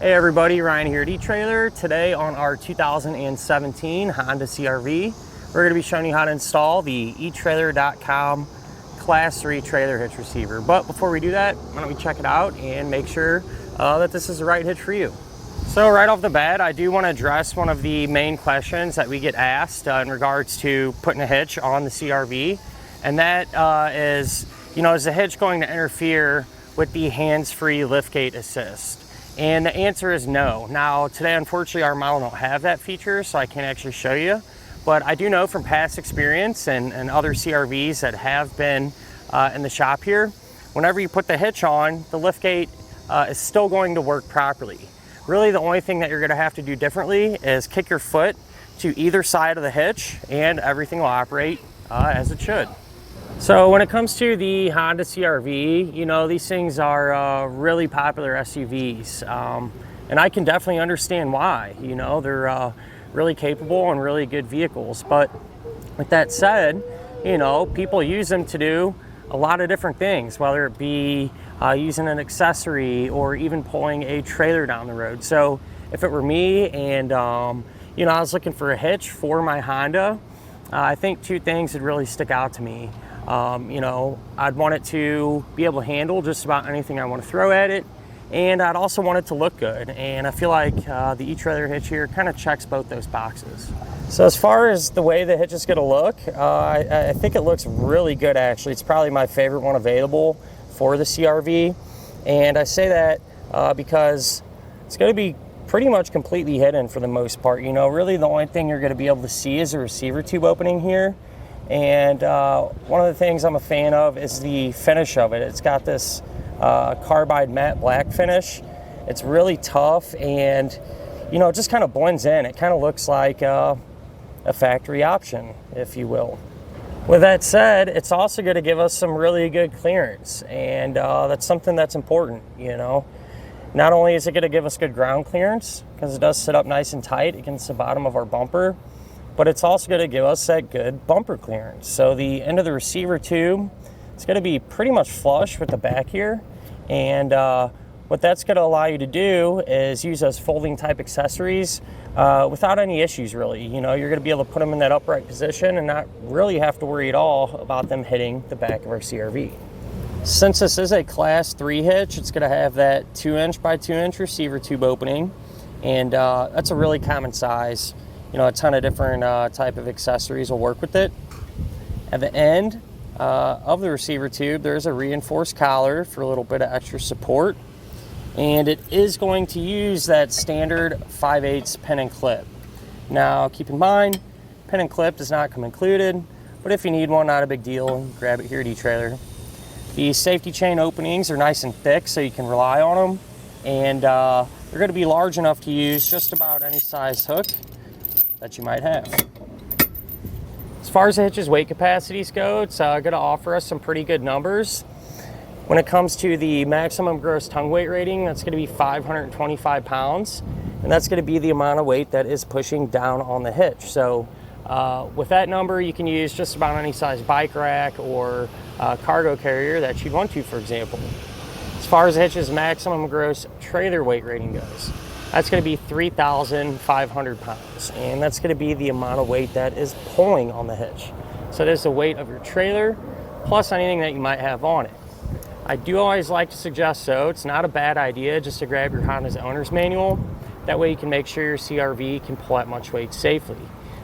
Hey everybody, Ryan here at eTrailer. Today on our 2017 Honda CR-V, we're going to be showing you how to install the etrailer.com Class 3 trailer hitch receiver. But before we do that, why don't we check it out and make sure that this is the right hitch for you. So right off the bat, I do want to address one of the main questions that we get asked in regards to putting a hitch on the CR-V, and that is the hitch going to interfere with the hands-free liftgate assist? And the answer is no. Now today, unfortunately, our model don't have that feature, so I can't actually show you. But I do know from past experience and other CR-Vs that have been in the shop here, whenever you put the hitch on, the liftgate is still going to work properly. Really, the only thing that you're gonna have to do differently is kick your foot to either side of the hitch and everything will operate as it should. So when it comes to the Honda CR-V, these things are really popular SUVs. And I can definitely understand why. They're really capable and really good vehicles. But with that said, people use them to do a lot of different things, whether it be using an accessory or even pulling a trailer down the road. So if it were me and I was looking for a hitch for my Honda, I think two things would really stick out to me. I'd want it to be able to handle just about anything I want to throw at it, and I'd also want it to look good. And I feel like the eTrailer hitch here kind of checks both those boxes. So as far as the way the hitch is going to look, I think it looks really good actually. It's probably my favorite one available for the CR-V, and I say that because it's going to be pretty much completely hidden for the most part. Really the only thing you're going to be able to see is the receiver tube opening here. And one of the things I'm a fan of is the finish of it. It's got this carbide matte black finish. It's really tough, and it just kind of blends in. It kind of looks like a factory option, if you will. With that said, it's also going to give us some really good clearance, and that's something that's important. Not only is it going to give us good ground clearance, because it does sit up nice and tight against the bottom of our bumper, but it's also going to give us that good bumper clearance. So the end of the receiver tube, it's going to be pretty much flush with the back here. And what that's going to allow you to do is use those folding type accessories without any issues really. You're going to be able to put them in that upright position and not really have to worry at all about them hitting the back of our CR-V. Since this is a Class 3 hitch, it's going to have that 2" by 2" receiver tube opening. And that's a really common size. A ton of different type of accessories will work with it. At the end of the receiver tube, there's a reinforced collar for a little bit of extra support. And it is going to use that standard 5/8 pin and clip. Now, keep in mind, pin and clip does not come included, but if you need one, not a big deal. Grab it here at eTrailer. The safety chain openings are nice and thick, so you can rely on them. And they're going to be large enough to use just about any size hook that you might have. As far as the hitch's weight capacities go, it's going to offer us some pretty good numbers. When it comes to the maximum gross tongue weight rating, that's going to be 525 pounds, and that's going to be the amount of weight that is pushing down on the hitch. So with that number, you can use just about any size bike rack or cargo carrier that you'd want to, for example. As far as the hitch's maximum gross trailer weight rating goes, that's going to be 3,500 pounds, and that's going to be the amount of weight that is pulling on the hitch. So there's the weight of your trailer plus anything that you might have on it. I do always like to suggest, though, it's not a bad idea just to grab your Honda's owner's manual. That way you can make sure your CR-V can pull that much weight safely.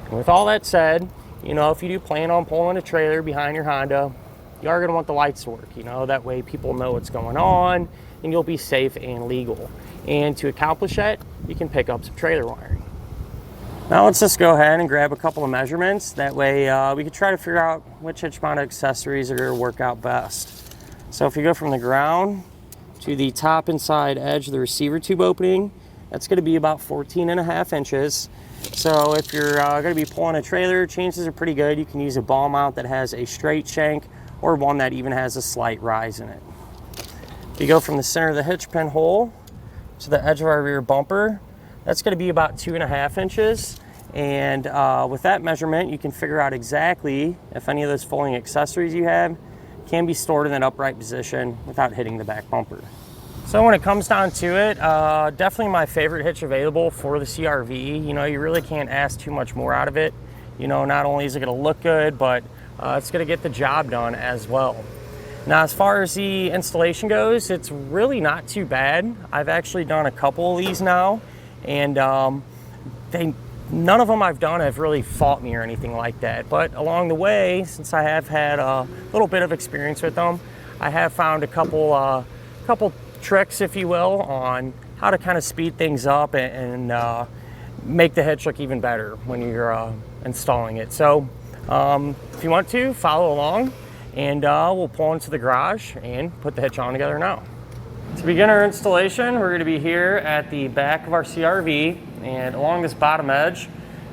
And with all that said, if you do plan on pulling a trailer behind your Honda, you are going to want the lights to work. That way people know what's going on and you'll be safe and legal. And to accomplish that, you can pick up some trailer wiring. Now let's just go ahead and grab a couple of measurements. That way we can try to figure out which hitch mount accessories are going to work out best. So if you go from the ground to the top inside edge of the receiver tube opening, that's going to be about 14.5 inches. So if you're going to be pulling a trailer, chances are pretty good you can use a ball mount that has a straight shank or one that even has a slight rise in it. If you go from the center of the hitch pin hole to the edge of our rear bumper, that's going to be about 2.5 inches. And with that measurement, you can figure out exactly if any of those folding accessories you have can be stored in an upright position without hitting the back bumper. So when it comes down to it, definitely my favorite hitch available for the CRV. You know, you really can't ask too much more out of it. You know, not only is it going to look good, but it's going to get the job done as well. Now, as far as the installation goes, it's really not too bad. I've actually done a couple of these now, and none of them I've done have really fought me or anything like that. But along the way, since I have had a little bit of experience with them, I have found a couple tricks, if you will, on how to kind of speed things up and make the hitch look even better when you're installing it. So if you want to, follow along, and we'll pull into the garage and put the hitch on together now. To begin our installation, we're going to be here at the back of our CRV, and along this bottom edge,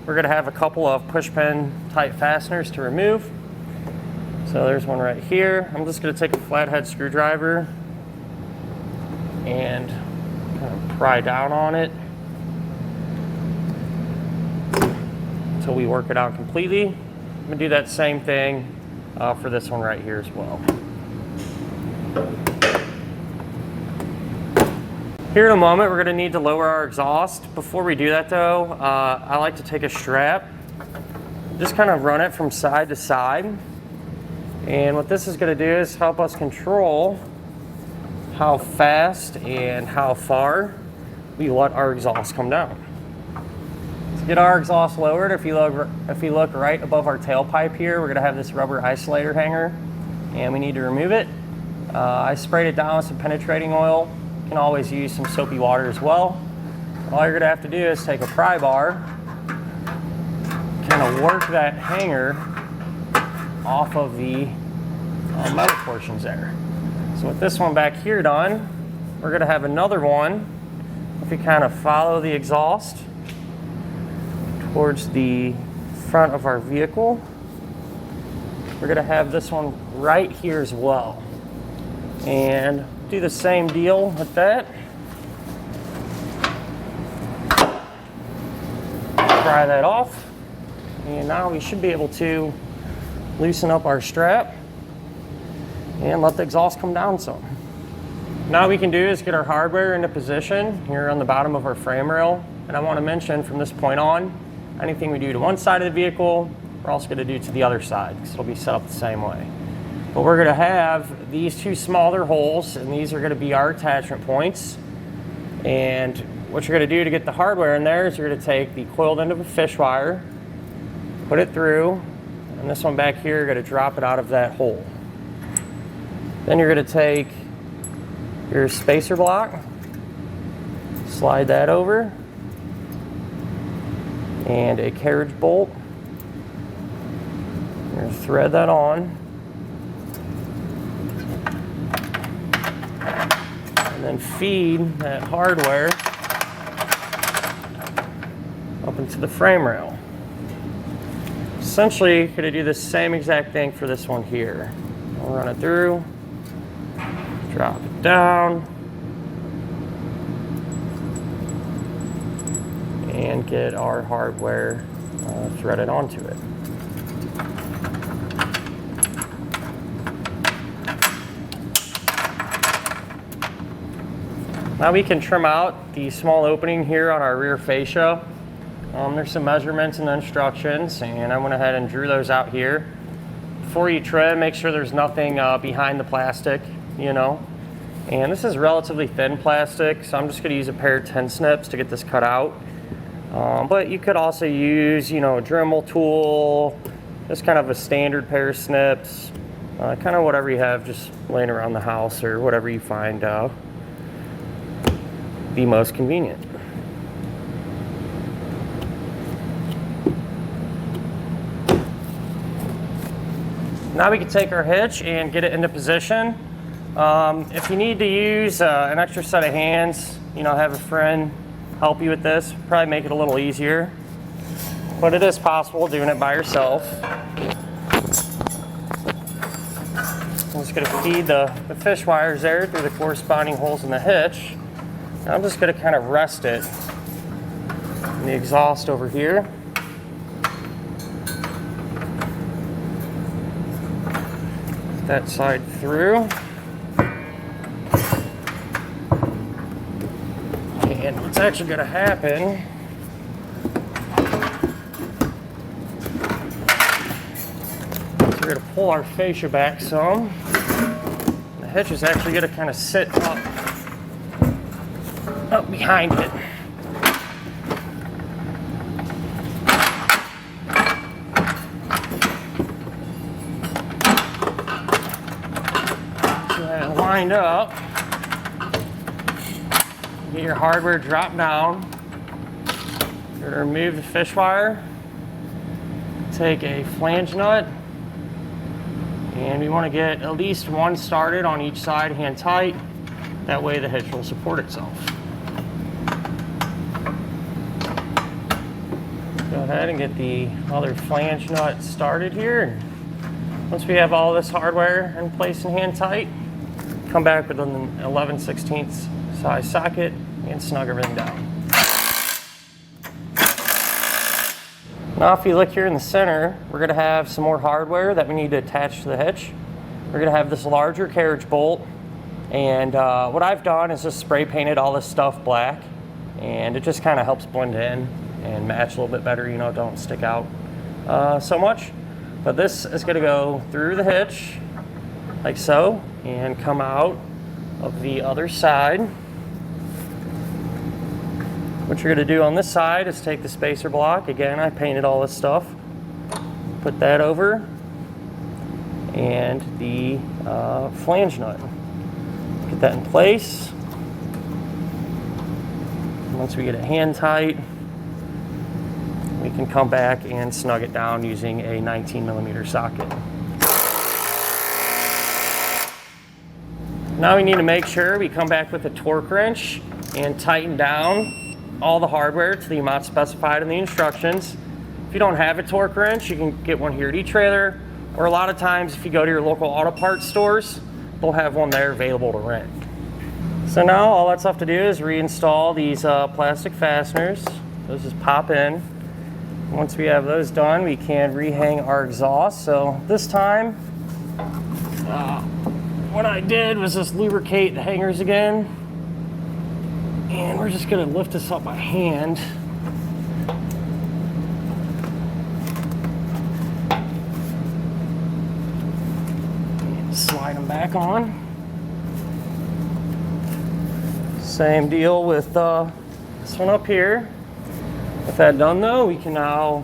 we're going to have a couple of push pin type fasteners to remove. So there's one right here. I'm just going to take a flathead screwdriver and kind of pry down on it until we work it out completely. I'm going to do that same thing for this one right here as well. Here in a moment, we're going to need to lower our exhaust. Before we do that though, I like to take a strap, just kind of run it from side to side. And what this is going to do is help us control how fast and how far we let our exhaust come down. To get our exhaust lowered, if you look right above our tailpipe here, we're going to have this rubber isolator hanger, and we need to remove it. I sprayed it down with some penetrating oil. You can always use some soapy water as well. All you're going to have to do is take a pry bar, kind of work that hanger off of the metal portions there. So with this one back here done, we're going to have another one. If you kind of follow the exhaust towards the front of our vehicle, we're going to have this one right here as well. And do the same deal with that. Pry that off, and now we should be able to loosen up our strap and let the exhaust come down some. Now what we can do is get our hardware into position here on the bottom of our frame rail. And I want to mention from this point on, anything we do to one side of the vehicle, we're also going to do to the other side, because it'll be set up the same way. But we're going to have these two smaller holes, and these are going to be our attachment points. And what you're going to do to get the hardware in there is you're going to take the coiled end of a fish wire, put it through, and this one back here, you're going to drop it out of that hole. Then you're going to take your spacer block, slide that over, and a carriage bolt. You're going to thread that on, and then feed that hardware up into the frame rail. Essentially, you're going to do the same exact thing for this one here. We'll run it through, drop it down, and get our hardware threaded onto it. Now we can trim out the small opening here on our rear fascia. There's some measurements and instructions, and I went ahead and drew those out here. Before you trim, make sure there's nothing behind the plastic, you know. And this is relatively thin plastic, so I'm just going to use a pair of 10 snips to get this cut out. But you could also use, you know, a Dremel tool, just kind of a standard pair of snips, kind of whatever you have just laying around the house, or whatever you find the most convenient. Now we can take our hitch and get it into position. If you need to use an extra set of hands, you know, have a friend help you with this, probably make it a little easier. But it is possible doing it by yourself. I'm just going to feed the fish wires there through the corresponding holes in the hitch. And I'm just going to kind of rest it in the exhaust over here. That side through. what's actually going to happen is we're going to pull our fascia back some. The hitch is actually going to kind of sit up behind it. So that lined up. Get your hardware drop down. You're going to remove the fish wire. Take a flange nut. And we want to get at least one started on each side, hand tight. That way the hitch will support itself. Go ahead and get the other flange nut started here. Once we have all this hardware in place and hand tight, come back with an 11/16 size socket and snug everything down. Now if you look here in the center, we're going to have some more hardware that we need to attach to the hitch. We're going to have this larger carriage bolt, and what I've done is just spray painted all this stuff black, and it just kind of helps blend in and match a little bit better, you know, don't stick out so much. But this is going to go through the hitch like so and come out of the other side. What you're going to do on this side is take the spacer block. Again, I painted all this stuff. Put that over, and the flange nut. Get that in place. Once we get it hand tight, we can come back and snug it down using a 19mm socket. Now we need to make sure we come back with a torque wrench and tighten down all the hardware to the amount specified in the instructions. If you don't have a torque wrench, you can get one here at eTrailer, or a lot of times if you go to your local auto parts stores, they'll have one there available to rent. So now all that's left to do is reinstall these plastic fasteners. Those just pop in. Once we have those done, we can rehang our exhaust. So this time, what I did was just lubricate the hangers again. And we're just going to lift this up by hand. And slide them back on. Same deal with this one up here. With that done though, we can now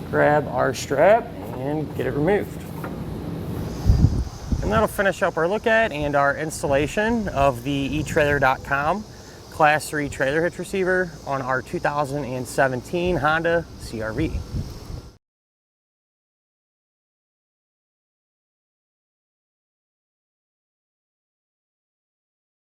grab our strap and get it removed. And that'll finish up our look at and our installation of the etrailer.com Class 3 trailer hitch receiver on our 2017 Honda CR-V.